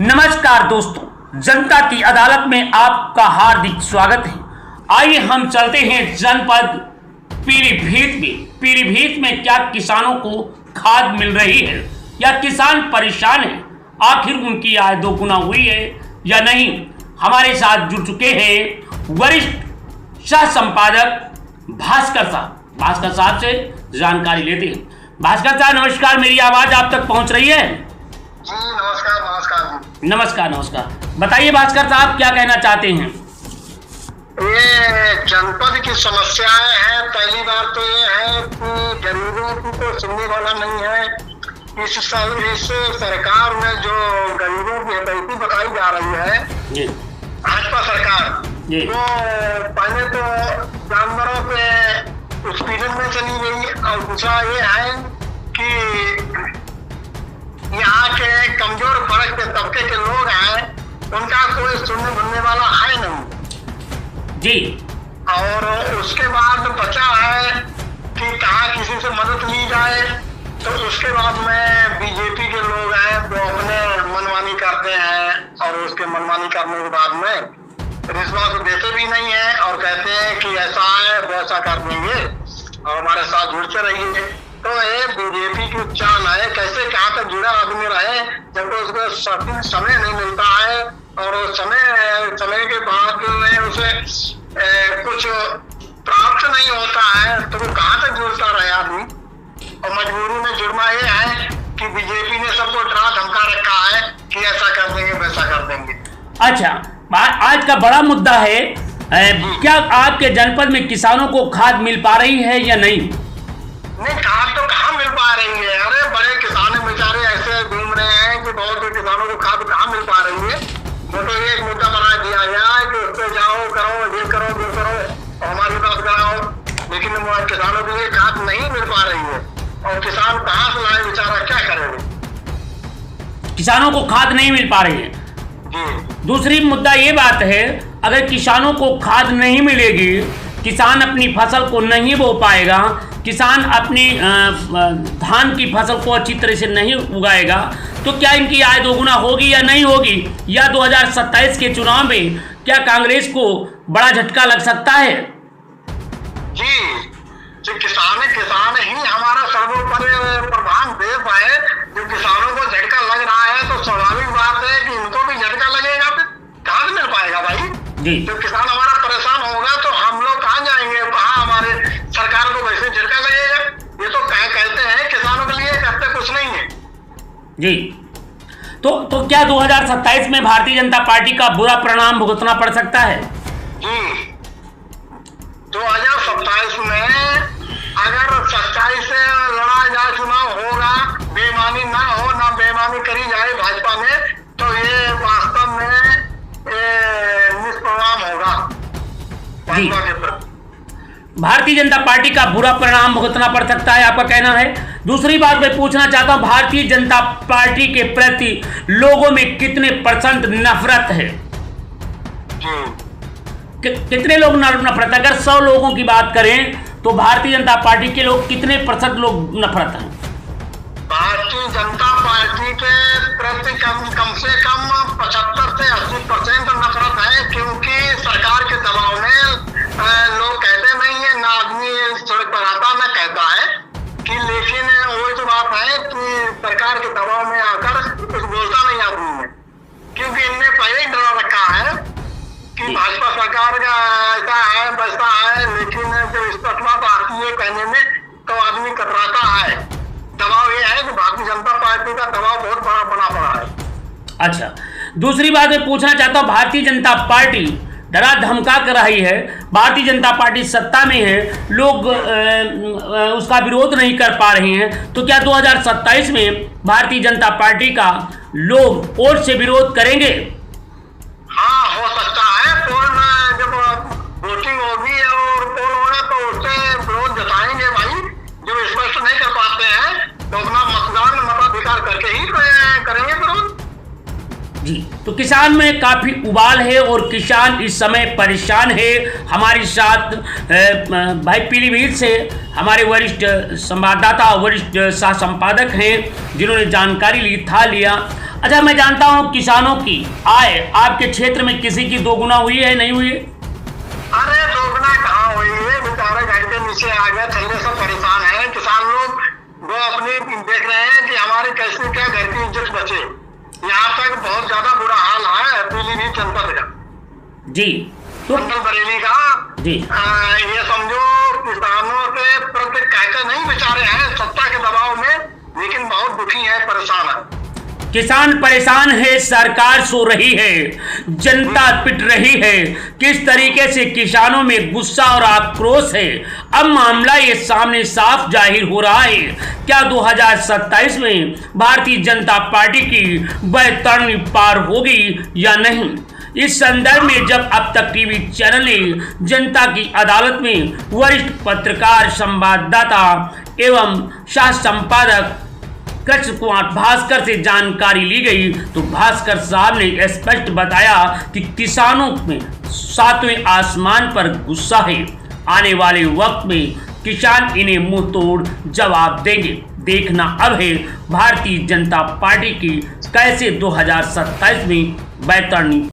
नमस्कार दोस्तों, जनता की अदालत में आपका हार्दिक स्वागत है। आइए हम चलते हैं जनपद पीलीभीत में। पीलीभीत में क्या किसानों को खाद मिल रही है या किसान परेशान है? आखिर उनकी आय दोगुना हुई है या नहीं? हमारे साथ जुड़ चुके हैं वरिष्ठ सह संपादक भास्कर साहब से जानकारी लेते हैं। भास्कर साहब नमस्कार, मेरी आवाज आप तक पहुंच रही है? जी नमस्कार। बताइए भास्कर साहब, क्या कहना चाहते हैं? ये जनपद की समस्याएं हैं। पहली बात तो ये है कि गरीबों की तो सुनने वाला नहीं है। इस सरकार में जो गरीबों की हितैषी बताई जा रही है भाजपा सरकार, वो पहले तो जानवरों पे उत्पीड़न में चली गई और दूसरा ये है कि यहाँ के कमजोर वर्ग के तबके के लोग हैं, उनका कोई सुनने सुनने वाला है नहीं जी। और उसके बाद बचा है कि कहाँ किसी से मदद ली जाए, तो उसके बाद में बीजेपी के लोग हैं वो अपने मनमानी करते हैं और उसके मनमानी करने के बाद में रिश्वत तो देते भी नहीं है और कहते हैं कि ऐसा है वैसा कर देंगे और हमारे साथ जुड़ते रहिए। तो ये बीजेपी की चाल है। कैसे कहाँ तक जुड़ा आदमी रहे जब तो उसको सटीक समय नहीं मिलता है और समय के बाद में उसे कुछ प्राप्त नहीं होता है, तो वो कहाँ तक जुड़ता रहे आदमी। और मजबूरी में जुर्मा ये है कि बीजेपी ने सबको डरा धमका रखा है कि ऐसा कर देंगे वैसा कर देंगे। अच्छा, आज का बड़ा मुद्दा है, क्या आपके जनपद में किसानों को खाद मिल पा रही है या नहीं? नहीं, खाद तो कहाँ मिल पा रही है। अरे बड़े किसान बेचारे ऐसे घूम रहे हैं कि बहुत से किसानों को खाद कहाँ मिल पा रही है। वो तो एक मुद्दा बना दिया गया है कि उस पर जाओ, करो, ये करो, वो करो और हमारी बात कराओ, लेकिन किसानों के लिए खाद नहीं मिल पा रही है और किसान कहाँ से लाए, बेचारा क्या करेंगे। किसानों को खाद नहीं मिल पा रही है जी। दूसरी मुद्दा ये बात है, अगर किसानों को खाद नहीं मिलेगी, किसान अपनी फसल को नहीं बो पाएगा, किसान अपनी धान की फसल को अच्छी तरह से नहीं उगाएगा, तो क्या इनकी आय दोगुना होगी या नहीं होगी? या 2027 के चुनाव में क्या कांग्रेस को बड़ा झटका लग सकता है? जी, जो किसान ही हमारा सर्वोपरि प्रधान देश है। जो किसानों को झटका लग रहा है तो स्वाभाविक बात है कि इनको भी झटका लगेगा। फिर कहाँ से मिल पाएगा भाई जी। जब किसान हमारा परेशान होगा तो हम लोग कहाँ जाएंगे? कहाँ हमारे सरकार को वैसे झटका लगेगा। ये तो कहते हैं किसानों के लिए, कहते कुछ नहीं है जी। तो क्या 2027 में भारतीय जनता पार्टी का बुरा परिणाम भुगतना पड़ सकता है? जी, 2027 में अगर सच्चाई से लड़ा जाए, चुनाव होगा, बेईमानी ना हो, ना बेईमानी करी जाए भाजपा में, तो ये वास्तव में निष्प्रणाम होगा भाजपा के प्रति। भारतीय जनता पार्टी का बुरा परिणाम भुगतना पड़ सकता है, आपका कहना है। दूसरी बात मैं पूछना चाहता हूं, भारतीय जनता पार्टी के प्रति लोगों में कितने % नफरत है? कितने लोग नफरत? अगर 100 लोगों की बात करें तो भारतीय जनता पार्टी के लोग कितने % लोग नफरत हैं? भारतीय जनता पार्टी के प्रति कम से कम 75 से 80% नफरत है, क्योंकि सरकार के दबाव में लोग कहते नहीं है, ना आदमी सड़क पर आता ना कहता है कि, लेकिन वही तो बात है कि सरकार के दबाव में आकर कुछ बोलता नहीं आदमी में, क्योंकि इनने पहले ही डरा रखा है कि भाजपा सरकार का ऐसा है वैसा है, लेकिन जब स्पष्टता आती है कहने में तो आदमी कतराता है। दबाव ये है कि भारतीय जनता पार्टी का दबाव बहुत बड़ा बना पड़ा है। अच्छा, दूसरी बात मैं पूछना चाहता हूँ, भारतीय जनता पार्टी डरा धमका कर रही है, भारतीय जनता पार्टी सत्ता में है, लोग उसका विरोध नहीं कर पा रहे हैं, तो क्या 2027 में भारतीय जनता पार्टी का लोग वोट से विरोध करेंगे? हाँ, हो सकता है। जब वोटिंग होगी और पोल होगा तो उससे विरोध जताएंगे भाई। जो स्पष्ट नहीं कर पाते हैं तो अपना मताधिकार करके ही करेंगे विरोध। जी, तो किसान में काफी उबाल है और किसान इस समय परेशान है। हमारे साथ भाई पीलीभीत से हमारे वरिष्ठ संवाददाता, वरिष्ठ सह संपादक हैं, जिन्होंने जानकारी लिया। अच्छा, मैं जानता हूँ किसानों की आय आपके क्षेत्र में किसी की दोगुना हुई है, नहीं हुई है? अरे दोगुना कहाँ हुई है, बेचारे घर के नीचे आ गए, थैले से परेशान है किसान लोग। वो अपनी देख रहे हैं कि हमारी कैसे क्या घर की इज्जत बचे। यहाँ तक बहुत ज्यादा बुरा हाल है पीलीभीत जनपद का जी, तो मंडल बरेली का जी ये समझो किसानों के प्रति कहते नहीं बेचारे हैं सत्ता के दबाव में, लेकिन बहुत दुखी है, परेशान है। किसान परेशान है, सरकार सो रही है, जनता पिट रही है। किस तरीके से किसानों में गुस्सा और आक्रोश है, अब मामला ये सामने साफ जाहिर हो रहा है। क्या 2027 में भारतीय जनता पार्टी की बैतरणी पार होगी या नहीं? इस संदर्भ में जब अब तक टीवी चैनल ने जनता की अदालत में वरिष्ठ पत्रकार, संवाददाता एवं सह संपादक कृष्ण कुमार भास्कर से जानकारी ली गई, तो भास्कर साहब ने स्पष्ट बताया कि किसानों में सातवें आसमान पर गुस्सा है। आने वाले वक्त में किसान इन्हें मुंह तोड़ जवाब देंगे। देखना अब है भारतीय जनता पार्टी की कैसे 2027 में बैतरणी